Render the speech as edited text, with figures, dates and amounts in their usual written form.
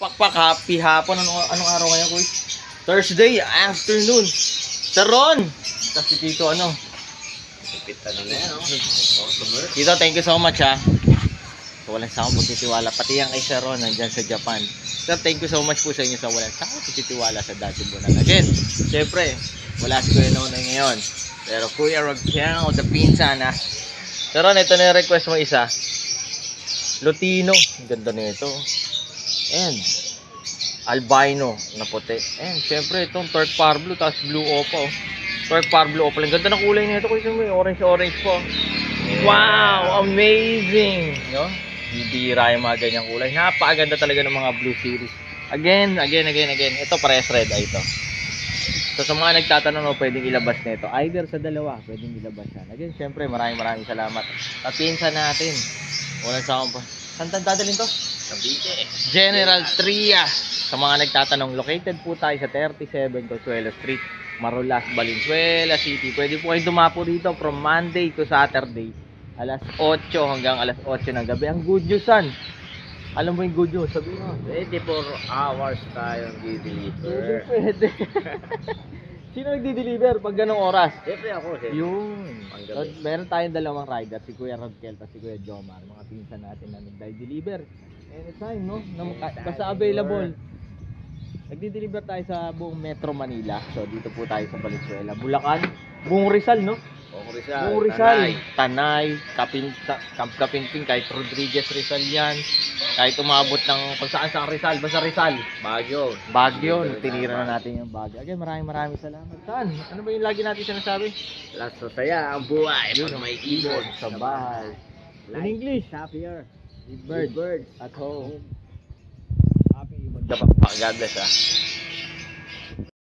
Pakpak, happy hapon. Anong araw ngayon, kuy? Thursday afternoon. Sir Ron. Tapos si Tito, ano? Tito, thank you so much, ha. So, walang sa akong pagtitiwala. Pati yan kay Sir Ron, nandyan sa Japan. Sir, thank you so much po sa inyo sa walang sa akong pagtitiwala sa Dati Bunan. Again, syempre, wala si Kuya Nonoy ngayon. Pero Kuya Raquel, the pinsan, ha. Sir Ron, ito na yung request mo isa. Lutino. Ang ganda nito. And albino na puti. And syempre itong Turk Par Blue tapos Blue Opal. Turk Par Blue Opal. Ang ganda ng kulay nito. Kasi may orange po. Wow! Amazing! No? Bibira yung mga ganyang kulay. Napakaganda talaga ng mga Blue Series. Again. Ito parehas red eye ito. So sa mga nagtatanong no, pwedeng ilabas nito. Either sa dalawa, pwedeng ilabas yan. Again, syempre maraming salamat. Tapinsa natin. Walang sa akong pa. Saan dadalhin to? General Trias. Sa mga nagtatanong, located po tayo sa 37 Consuelo Street, Marulas, Valenzuela City. Pwede po kayo dumapo dito from Monday to Saturday, alas 8 hanggang alas 8 ng gabi. Ang good news, son. Alam mo yung good news? Sabihin mo. 24 hours tayong di-deliver. Pwede. Sino nagdi-deliver pag ganong oras? Siyempre ako, siyempre. Yun. So, meron tayong dalawang rider, si Kuya Rodkel at si Kuya Jomar. Mga pinsan natin na nag-deliver. Anytime, no? Basta available. Nagdi-deliver tayo sa buong Metro Manila. So, dito po tayo sa Valenzuela. Bulacan, buong Rizal, no? Buong Rizal. Tanay, Kapinping, kahit Rodriguez Rizal yan. Kahit umabot ng kung saan sa Rizal, basta Rizal. Baguio, tinira na natin yung Baguio. Again, maraming salamat. Saan? Ano ba yung lagi natin sinasabi? Last saya ang buhay pag may ibon sa bahay. In English, happier. Birds at home. Happy magdapag. God bless, ha.